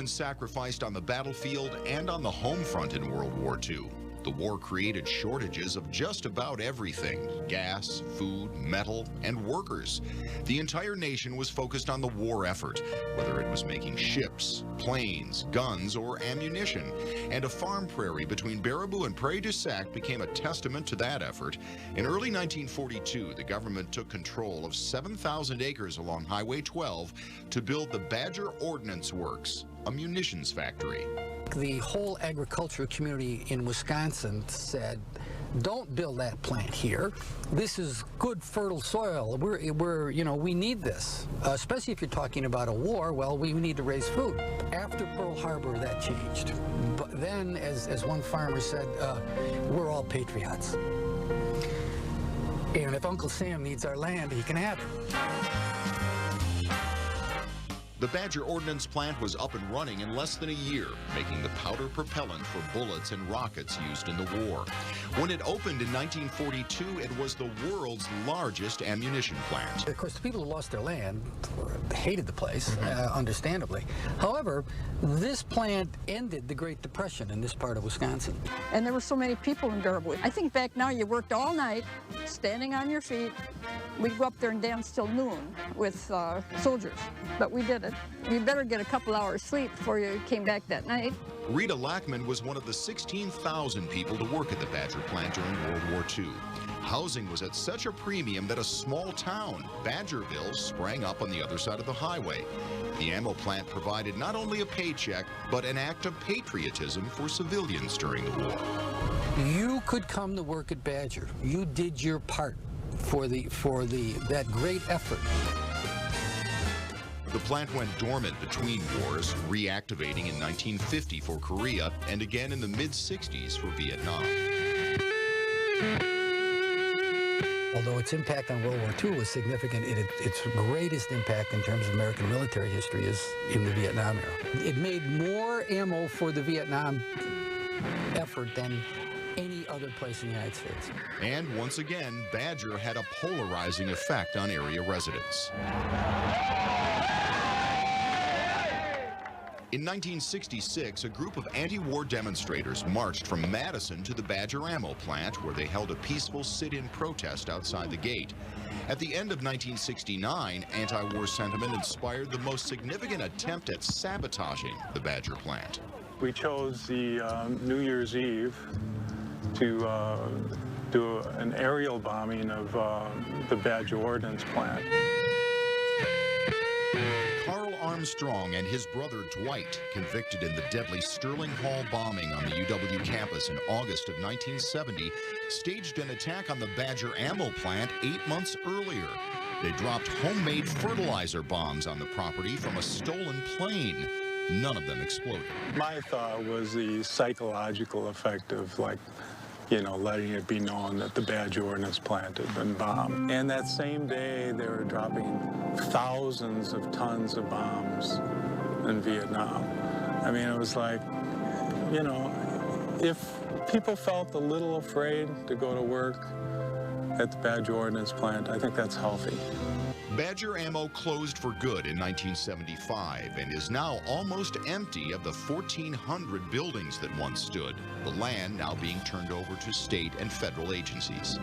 been sacrificed on the battlefield and on the home front in World War II. The war created shortages of just about everything: gas, food, metal, and workers. The entire nation was focused on the war effort, whether it was making ships, planes, guns, or ammunition. And a farm prairie between Baraboo and Prairie du Sac became a testament to that effort. In early 1942, the government took control of 7,000 acres along Highway 12 to build the Badger Ordinance Works, a munitions factory. The whole agricultural community in Wisconsin said, don't build that plant here. This is good, fertile soil. We need this, especially if you're talking about a war. Well, we need to raise food. After Pearl Harbor, that changed. But then, as one farmer said, we're all patriots. And if Uncle Sam needs our land, he can have it. The Badger Ordnance Plant was up and running in less than a year, making the powder propellant for bullets and rockets used in the war. When it opened in 1942, it was the world's largest ammunition plant. Of course, the people who lost their land hated the place, understandably. However, this plant ended the Great Depression in this part of Wisconsin. And there were so many people in Baraboo. I think back now, you worked all night, standing on your feet. We'd go up there and dance till noon with soldiers, but we did it. You better get a couple hours sleep before you came back that night. Rita Lackman was one of the 16,000 people to work at the Badger plant during World War II. Housing was at such a premium that a small town, Badgerville, sprang up on the other side of the highway. The ammo plant provided not only a paycheck, but an act of patriotism for civilians during the war. You could come to work at Badger. You did your part for that great effort. The plant went dormant between wars, reactivating in 1950 for Korea and again in the mid-60s for Vietnam. Although its impact on World War II was significant, its greatest impact in terms of American military history is in the Vietnam era. It made more ammo for the Vietnam effort than any other place in the United States. And once again, Badger had a polarizing effect on area residents. In 1966, a group of anti-war demonstrators marched from Madison to the Badger ammo plant, where they held a peaceful sit-in protest outside the gate. At the end of 1969, anti-war sentiment inspired the most significant attempt at sabotaging the Badger plant. We chose the New Year's Eve to do an aerial bombing of the Badger Ordnance Plant. Carl Armstrong and his brother Dwight, convicted in the deadly Sterling Hall bombing on the UW campus in August of 1970, staged an attack on the Badger ammo plant 8 months earlier. They dropped homemade fertilizer bombs on the property from a stolen plane. None of them exploded. My thought was the psychological effect of, letting it be known that the Badger Ordnance Plant had been bombed. And that same day, they were dropping thousands of tons of bombs in Vietnam. I mean, it was like, if people felt a little afraid to go to work at the Badger Ordnance Plant, I think that's healthy. Badger Ammo closed for good in 1975 and is now almost empty of the 1,400 buildings that once stood, the land now being turned over to state and federal agencies.